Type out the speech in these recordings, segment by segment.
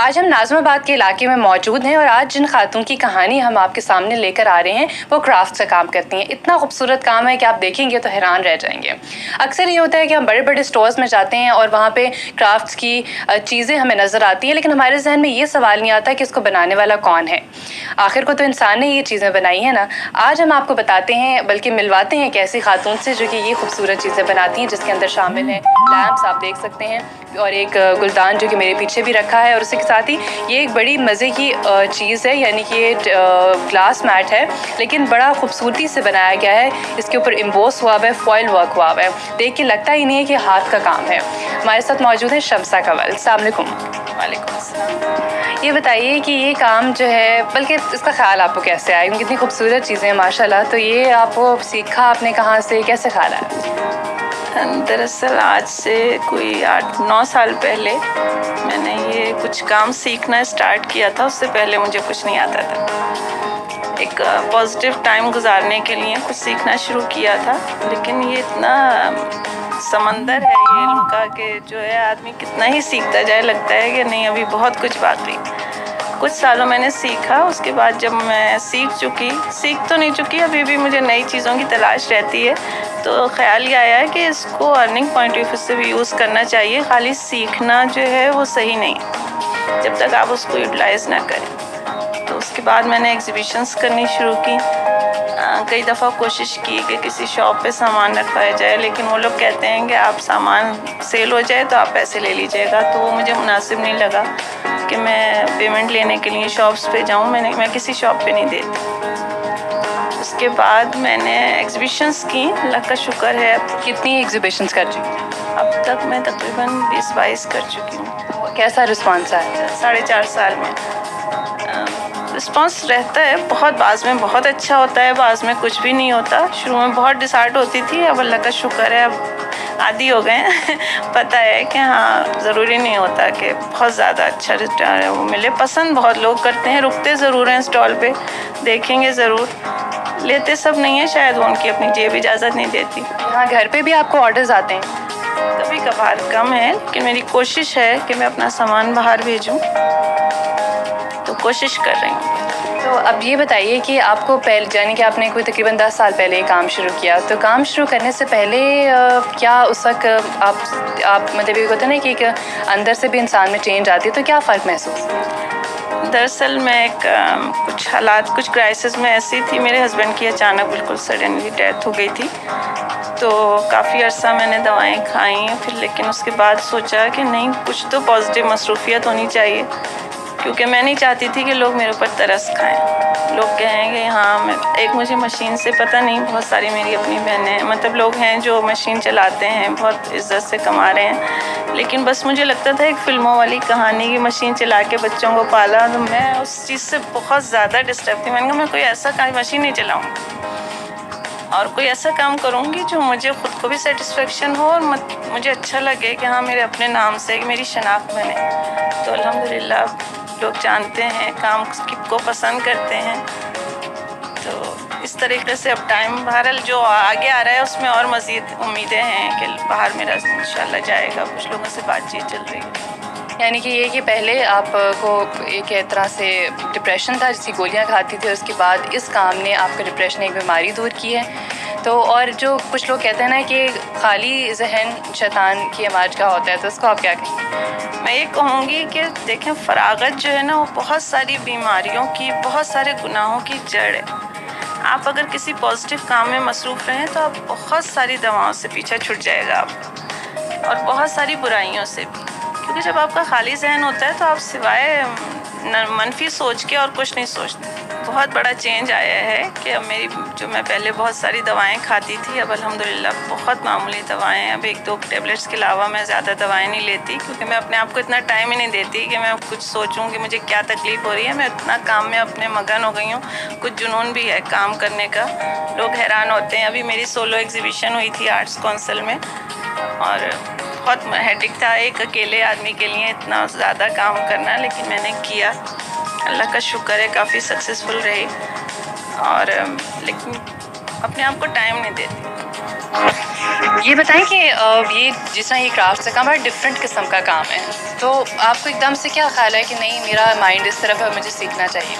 आज हम नाज़िमाबाद के इलाके में मौजूद हैं और आज जिन खातून की कहानी हम आपके सामने लेकर आ रहे हैं वो क्राफ्ट का काम करती हैं। इतना खूबसूरत काम है कि आप देखेंगे तो हैरान रह जाएंगे। अक्सर ये होता है कि हम बड़े बड़े स्टोर्स में जाते हैं और वहाँ पे क्राफ्ट्स की चीज़ें हमें नज़र आती हैं, लेकिन हमारे जहन में ये सवाल नहीं आता कि इसको बनाने वाला कौन है। आखिर को तो इंसान ने ये चीज़ें बनाई हैं ना। आज हम आपको बताते हैं, बल्कि मिलवाते हैं एक ऐसी खातून से जो कि ये खूबसूरत चीज़ें बनाती हैं, जिसके अंदर शामिल है लैम्प्स आप देख सकते हैं और एक गुलदान जो कि मेरे पीछे भी रखा है, और उसके साथ ही ये एक बड़ी मज़े की चीज़ है, यानी कि ये ग्लास मैट है लेकिन बड़ा खूबसूरती से बनाया गया है। इसके ऊपर एम्बोस हुआ हुआ है, फॉइल वर्क हुआ हुआ है, देख के लगता ही नहीं है कि हाथ का काम है। हमारे साथ मौजूद है शम्सा कंवल। अस्सलाम वालेकुम। वालेकुम अस्सलाम। ये बताइए कि ये काम जो है, बल्कि इसका ख्याल आपको कैसे आया, क्योंकि इतनी खूबसूरत चीज़ें हैं माशाल्लाह, तो ये आपको सीखा आपने कहाँ से, कैसे ख्याल आया? दरअसल आज से कोई 8-9 साल पहले मैंने ये कुछ काम सीखना स्टार्ट किया था। उससे पहले मुझे कुछ नहीं आता था। एक पॉजिटिव टाइम गुजारने के लिए कुछ सीखना शुरू किया था, लेकिन ये इतना समंदर है ये इल्म का कि जो है आदमी कितना ही सीखता जाए, लगता है कि नहीं अभी बहुत कुछ बाकी। कुछ सालों मैंने सीखा, उसके बाद जब मैं सीख तो नहीं चुकी, अभी भी मुझे नई चीज़ों की तलाश रहती है, तो ख्याल ये आया है कि इसको अर्निंग पॉइंट ऑफ व्यू से भी यूज़ करना चाहिए। खाली सीखना जो है वो सही नहीं जब तक आप उसको यूटिलाइज़ ना करें। तो उसके बाद मैंने एग्ज़िबिशंस करनी शुरू की। कई दफ़ा कोशिश की कि किसी शॉप पे सामान रखवाया जाए, लेकिन वो लोग कहते हैं कि आप सामान सेल हो जाए तो आप पैसे ले लीजिएगा, तो वो मुझे मुनासिब नहीं लगा कि मैं पेमेंट लेने के लिए शॉप्स पे जाऊँ। मैं किसी शॉप पे नहीं देती। उसके बाद मैंने एग्ज़िबिशंस की, अल्लाह का शुक्र है। कितनी एग्जीबिशंस कर चुकी हैं? अब तक मैं तकरीबन 20-22 कर चुकी हूँ। कैसा रिस्पॉन्स आया? 4.5 साल में रिस्पॉन्स रहता है बहुत, बाज़ में बहुत अच्छा होता है, बाज़ में कुछ भी नहीं होता। शुरू में बहुत डिसहार्ट होती थी, अब अल्लाह का शुक्र है अब आदी हो गए हैं पता है कि हाँ ज़रूरी नहीं होता कि बहुत ज़्यादा अच्छा रिटर्न वो मिले। पसंद बहुत लोग करते हैं, रुकते ज़रूर हैं स्टॉल पे, देखेंगे ज़रूर, लेते सब नहीं है, शायद वो उनकी अपनी जेब इजाज़त नहीं देती। हाँ, घर पे भी आपको ऑर्डर्स आते हैं? कभी कभार कम है, लेकिन मेरी कोशिश है कि मैं अपना सामान बाहर भेजूं, तो कोशिश कर रही हूँ। तो अब ये बताइए कि आपको पहले, यानी कि आपने कोई तकरीबन 10 साल पहले ये काम शुरू किया, तो काम शुरू करने से पहले क्या उस वक्त आप मतलब ये होता है ना कि एक अंदर से भी इंसान में चेंज आती है, तो क्या फ़र्क महसूस? दरअसल मैं कुछ हालात, कुछ क्राइसिस में ऐसी थी, मेरे हस्बैंड की अचानक बिल्कुल सडनली डेथ हो गई थी, तो काफ़ी अर्सा मैंने दवाएं खाई, फिर लेकिन उसके बाद सोचा कि नहीं, कुछ तो पॉजिटिव मसरूफियत होनी चाहिए, क्योंकि मैं नहीं चाहती थी कि लोग मेरे ऊपर तरस खाएं। लोग कहेंगे हाँ, एक मुझे मशीन से पता नहीं, बहुत सारी मेरी अपनी बहनें मतलब लोग हैं जो मशीन चलाते हैं, बहुत इज्जत से कमा रहे हैं, लेकिन बस मुझे लगता था एक फ़िल्मों वाली कहानी की मशीन चला के बच्चों को पाला, तो मैं उस चीज़ से बहुत ज़्यादा डिस्टर्ब थी। मैंने कहा मैं कोई ऐसा मशीन नहीं चलाऊँगी और कोई ऐसा काम करूँगी जो मुझे ख़ुद को भी सेटिस्फेक्शन हो और मुझे अच्छा लगे कि हाँ मेरे अपने नाम से मेरी शनाख्त बने। तो अल्हम्दुलिल्लाह लोग जानते हैं, काम को पसंद करते हैं, तो इस तरीके से अब टाइम बहरहाल जो आगे आ रहा है उसमें और मज़ीद उम्मीदें हैं कि बाहर मेरा इंशाल्लाह जाएगा। कुछ लोगों से बातचीत चल रही है। यानी कि ये कि पहले आपको एक तरह से डिप्रेशन था जिसकी गोलियां खाती थी, और उसके बाद इस काम ने आपका डिप्रेशन, एक बीमारी दूर की है। तो और जो कुछ लोग कहते हैं ना कि खाली जहन शैतान की आमाज का होता है, तो उसको आप क्या कहेंगे? मैं ये कहूँगी कि देखें, फरागत जो है ना वो बहुत सारी बीमारियों की, बहुत सारे गुनाहों की जड़ है। आप अगर किसी पॉजिटिव काम में मसरूफ़ रहें तो आप बहुत सारी दवाओं से पीछा छूट जाएगा आपका, और बहुत सारी बुराइयों से भी, क्योंकि जब आपका खाली जहन होता है तो आप सिवाय मनफी सोच के और कुछ नहीं सोचते। बहुत बड़ा चेंज आया है कि अब मैं पहले बहुत सारी दवाएं खाती थी, अब अल्हम्दुलिल्लाह बहुत मामूली दवाएं, अब 1-2 टैबलेट्स के अलावा मैं ज़्यादा दवाएं नहीं लेती, क्योंकि मैं अपने आप को इतना टाइम ही नहीं देती कि मैं कुछ सोचूं कि मुझे क्या तकलीफ़ हो रही है। मैं इतना काम में अपने मगन हो गई हूँ, कुछ जुनून भी है काम करने का। लोग हैरान होते हैं। अभी मेरी सोलो एग्ज़िबिशन हुई थी आर्ट्स काउंसिल में, और बहुत हेडेक था एक अकेले आदमी के लिए इतना ज़्यादा काम करना, लेकिन मैंने किया, अल्लाह का शुक्र है काफ़ी सक्सेसफुल रही, और लेकिन अपने आप को टाइम नहीं देती। ये बताएं कि ये जिस तरह ये क्राफ्ट का काम बड़ा डिफरेंट किस्म का काम है, तो आपको एकदम से क्या ख्याल है कि नहीं मेरा माइंड इस तरफ है, मुझे सीखना चाहिए?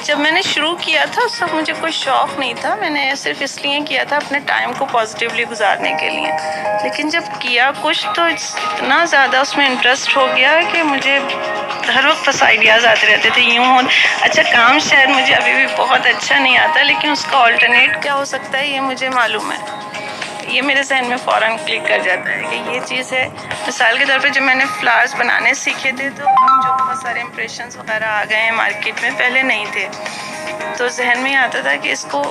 जब मैंने शुरू किया था उस वक्त मुझे कोई शौक़ नहीं था, मैंने सिर्फ इसलिए किया था अपने टाइम को पॉजिटिवली गुजारने के लिए। लेकिन जब किया कुछ तो इतना ज़्यादा उसमें इंटरेस्ट हो गया कि मुझे हर वक्त बस आइडियाज़ आते रहते थे, यूँ हो अच्छा काम शायद मुझे अभी भी बहुत अच्छा नहीं आता, लेकिन उसका ऑल्टरनेट क्या हो सकता है ये मुझे मालूम है। ये मेरे जहन में फ़ौरन क्लिक कर जाता है कि ये चीज़ है। मिसाल के तौर पे जब मैंने फ्लावर्स बनाने सीखे थे तो जो बहुत सारे इम्प्रेशंस वगैरह आ गए हैं मार्केट में, पहले नहीं थे। तो जहन में आता था कि इसको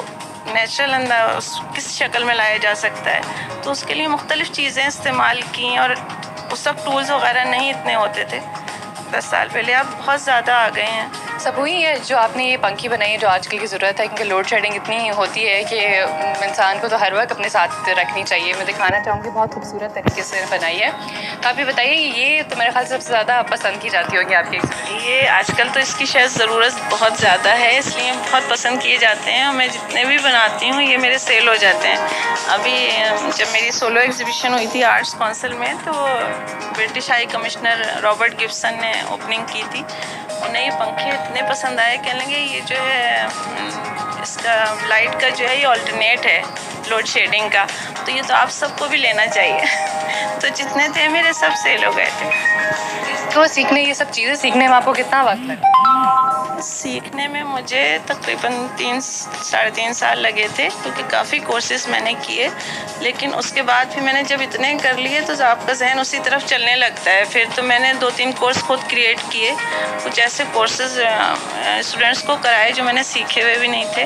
नेचुरल अंदाज किस शक्ल में लाया जा सकता है, तो उसके लिए मुख्तलिफ़ चीज़ें इस्तेमाल की और उस वक्त टूल्स वगैरह नहीं इतने होते थे 10 साल पहले, अब बहुत ज़्यादा आ गए हैं। सब हुई है जो आपने ये पंखी बनाई है जो आजकल की ज़रूरत है, क्योंकि लोड शेडिंग इतनी होती है कि इंसान को तो हर वक्त अपने साथ रखनी चाहिए। मैं दिखाना चाहूँगी, बहुत खूबसूरत तरीके से बनाई है। तो आप ये बताइए, ये तो मेरे ख्याल से सबसे ज़्यादा पसंद की जाती होगी आपकी? ये आजकल तो इसकी शायद ज़रूरत बहुत ज़्यादा है, इसलिए बहुत पसंद किए जाते हैं और मैं जितने भी बनाती हूँ ये मेरे सेल हो जाते हैं। अभी जब मेरी सोलो एग्जीबिशन हुई थी आर्ट्स काउंसिल में, तो British high commissioner Robert Gibson ने ओपनिंग की थी। उन्हें ये पंखे इतने पसंद आए, कहने लगे ये जो है इसका लाइट का जो है ये ऑल्टरनेट है लोड शेडिंग का, तो ये तो आप सबको भी लेना चाहिए। तो जितने थे मेरे सब सेल हो गए थे। तो सीखने, ये सब चीज़ें सीखने में आपको कितना वक्त लगा? सीखने में मुझे तकरीबन 3-3.5 साल लगे थे, क्योंकि काफ़ी कोर्सेज़ मैंने किए। लेकिन उसके बाद फिर मैंने जब इतने कर लिए तो आपका जहन उसी तरफ चलने लगता है। फिर तो मैंने 2-3 कोर्स खुद क्रिएट किए, कुछ ऐसे कोर्सेज़ स्टूडेंट्स को कराए जो मैंने सीखे हुए भी नहीं थे।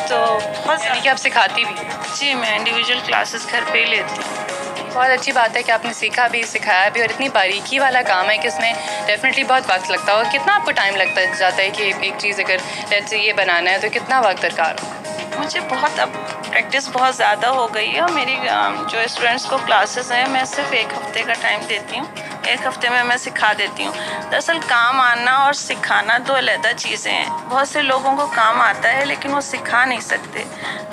तो बहुत यानी कि आप सिखाती भी? जी, मैं इंडिविजुअल क्लासेस घर पे ही लेती हूँ। बहुत अच्छी बात है कि आपने सीखा भी, सिखाया भी, और इतनी बारीकी वाला काम है कि इसमें डेफिनेटली बहुत वक्त लगता है। और कितना आपको टाइम लगता जाता है कि एक चीज़ अगर लेट्स से ये बनाना है तो कितना वक्त दरकार हो? मुझे बहुत अब प्रैक्टिस बहुत ज़्यादा हो गई है और मेरी जो स्टूडेंट्स को क्लासेस हैं मैं सिर्फ 1 हफ़्ते का टाइम देती हूँ। 1 हफ़्ते में मैं सिखा देती हूँ। दरअसल काम आना और सिखाना 2 अलग चीज़ें हैं। बहुत से लोगों को काम आता है लेकिन वो सिखा नहीं सकते।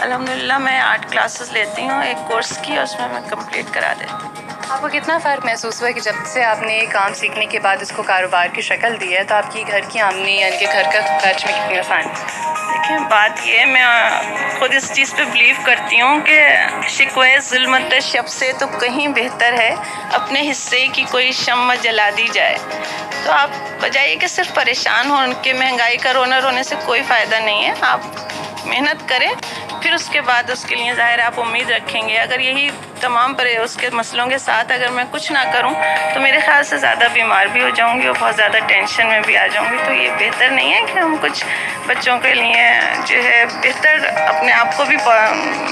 अल्हम्दुलिल्लाह मैं 8 क्लासेस लेती हूँ एक कोर्स की, और उसमें मैं कंप्लीट करा देती हूँ। आपको कितना फ़र्क महसूस हुआ कि जब से आपने ये काम सीखने के बाद इसको कारोबार की शक्ल दी है, तो आपकी घर की आमदनी यानी कि घर का खर्च में कितनी आसानी? देखिए बात ये है, मैं खुद इस चीज़ पे बिलीव करती हूँ कि शिकवे ज़ुल्मत शब से तो कहीं बेहतर है अपने हिस्से की कोई शम्मा जला दी जाए। तो आप बजाय कि सिर्फ परेशान हो के महंगाई का रोना रोने से कोई फ़ायदा नहीं है। आप मेहनत करें, फिर उसके बाद उसके लिए ज़ाहिर आप उम्मीद रखेंगे। अगर यही तमाम उसके मसलों के साथ अगर मैं कुछ ना करूं तो मेरे ख्याल से ज़्यादा बीमार भी हो जाऊंगी और बहुत ज़्यादा टेंशन में भी आ जाऊंगी। तो ये बेहतर नहीं है कि हम कुछ बच्चों के लिए जो है बेहतर अपने आप को भी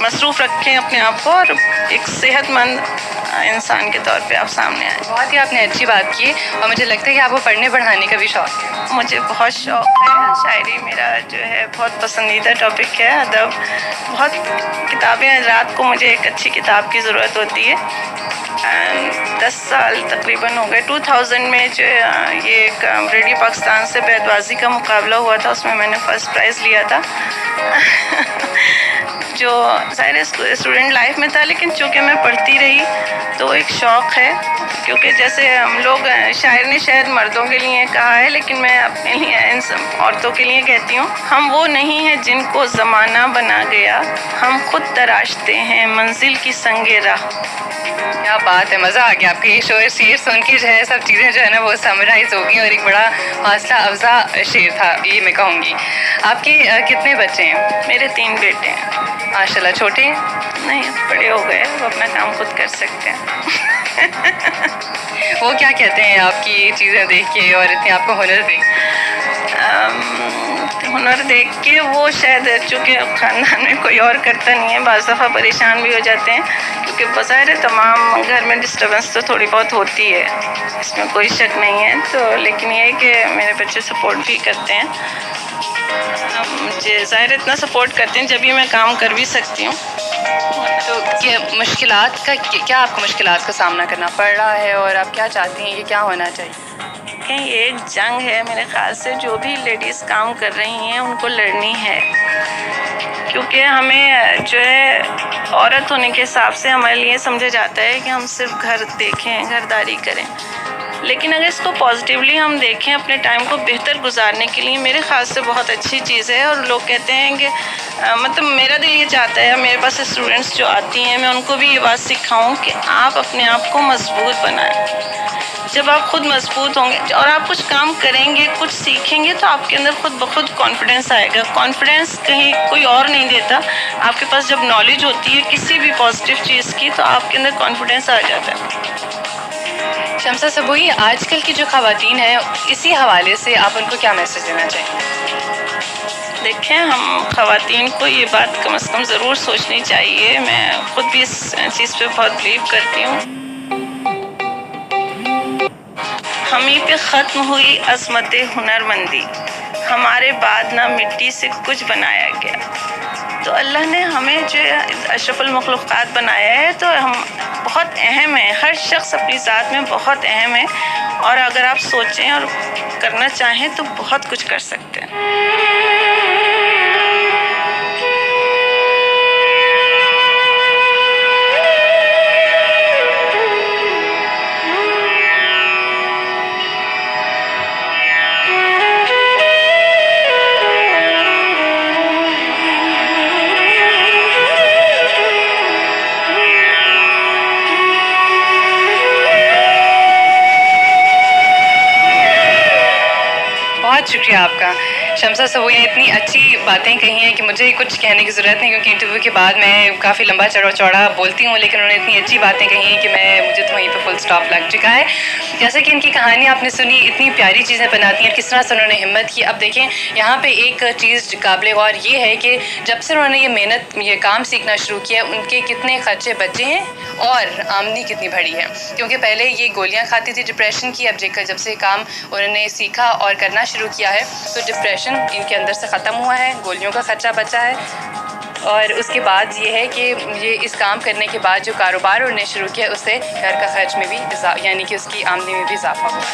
मसरूफ़ रखें अपने आप को, और एक सेहतमंद इंसान के तौर पे आप सामने आए। बहुत ही आपने अच्छी बात की, और मुझे लगता है कि आपको पढ़ने पढ़ाने का भी शौक़ है। मुझे बहुत शौक़ है, शायरी मेरा जो है बहुत पसंदीदा टॉपिक है। अदब, बहुत किताबें, रात को मुझे एक अच्छी किताब की ज़रूरत होती है। 10 साल तकरीबन हो गए। 2000 में जो ये एक रेडियो पाकिस्तान से बैतबाजी का मुकाबला हुआ था, उसमें मैंने फ़र्स्ट प्राइज़ लिया था। जो ज़ाहिर स्टूडेंट लाइफ में था, लेकिन चूँकि मैं पढ़ती रही तो एक शौक़ है। क्योंकि जैसे हम लोग, शायर ने शायद मर्दों के लिए कहा है, लेकिन मैं अपने लिए इन औरतों के लिए कहती हूँ, हम वो नहीं हैं जिनको ज़माना बना गया, हम खुद तराशते हैं मंजिल की संगे राह। क्या बात है, मज़ा आ गया आपके ये शेर सुन के। जो है सब चीज़ें जो है ना वो समराइज़ होगी, और एक बड़ा हौसला अफजा शेर था ये मैं कहूँगी। आपके कितने बच्चे हैं? मेरे 3 बेटे हैं। माशाल्लाह। छोटे हैं? नहीं, बड़े हो गए, वो अपना काम खुद कर सकते हैं। वो क्या कहते हैं आपकी ये चीज़ें देख के और इतने आपको हुनर देख? हुनर देख के वो शायद, चूँकि ख़ानदान में कोई और करता नहीं है, बाज़ दफ़ा परेशान भी हो जाते हैं, क्योंकि बज़ाहिर तमाम घर में डिस्टर्बेंस तो थोड़ी बहुत होती है, इसमें कोई शक नहीं है। तो लेकिन ये है कि मेरे बच्चे सपोर्ट भी करते हैं, मुझे ज़ाहिर इतना सपोर्ट करते हैं जब भी मैं काम कर भी सकती हूँ। तो क्या मुश्किलात का क्या आपको मुश्किलात का सामना करना पड़ रहा है और आप क्या चाहती हैं कि क्या होना चाहिए? कि ये एक जंग है मेरे ख्याल से, जो भी लेडीज़ काम कर रही हैं उनको लड़नी है, क्योंकि हमें जो है औरत होने के हिसाब से हमारे लिए समझा जाता है कि हम सिर्फ घर देखें, घरदारी करें। लेकिन अगर इसको पॉजिटिवली हम देखें, अपने टाइम को बेहतर गुजारने के लिए मेरे ख्याल से बहुत अच्छी चीज़ है। और लोग कहते हैं कि मतलब मेरा दिल ये चाहता है, मेरे पास स्टूडेंट्स जो आती हैं, मैं उनको भी ये बात सिखाऊं कि आप अपने आप को मजबूत बनाएं। जब आप खुद मजबूत होंगे और आप कुछ काम करेंगे, कुछ सीखेंगे, तो आपके अंदर खुद ब खुद कॉन्फिडेंस आएगा। कॉन्फिडेंस कहीं कोई और नहीं देता, आपके पास जब नॉलेज होती है किसी भी पॉजिटिव चीज़ की, तो आपके अंदर कॉन्फिडेंस आ जाता है। शम्सा सबूई, आजकल की जो ख़वातीन हैं, इसी हवाले से आप उनको क्या मैसेज देना चाहेंगे? देखें, हम ख़वातीन को ये बात कम से कम ज़रूर सोचनी चाहिए। मैं खुद भी इस चीज़ पे बहुत बिलीव करती हूँ। हमी पे ख़त्म हुई अज़मत हुनरमंदी, हमारे बाद ना मिट्टी से कुछ बनाया गया। तो अल्लाह ने हमें जो अशरफुल मखलूक़ात बनाया है, तो हम बहुत अहम है। हर शख्स अपनी ज़ात में बहुत अहम है, और अगर आप सोचें और करना चाहें तो बहुत कुछ कर सकते हैं। बहुत शुक्रिया आपका। शम्सा सबूई ने इतनी अच्छी बातें कही हैं कि मुझे कुछ कहने की ज़रूरत नहीं, क्योंकि इंटरव्यू के बाद मैं काफ़ी लंबा चौड़ा बोलती हूँ, लेकिन उन्होंने इतनी अच्छी बातें कही हैं कि मुझे तो वहीं पे फुल स्टॉप लग चुका है। जैसे कि इनकी कहानी आपने सुनी, इतनी प्यारी चीज़ें बनाती हैं, किस तरह से उन्होंने हिम्मत की। अब देखें, यहाँ पे एक चीज़ काबिल गौर ये है कि जब से उन्होंने ये काम सीखना शुरू किया, उनके कितने खर्चे बचे हैं और आमदनी कितनी बढ़ी है। क्योंकि पहले ये गोलियाँ खाती थी डिप्रेशन की, अब जब से काम उन्होंने सीखा और करना शुरू किया है, तो डिप्रेशन इनके अंदर से ख़त्म हुआ है, गोलियों का खर्चा बचा है। और उसके बाद ये है कि ये इस काम करने के बाद जो कारोबार उन्होंने शुरू किया, उससे घर का खर्च में भी यानी कि उसकी आमदनी में भी इजाफा हुआ है।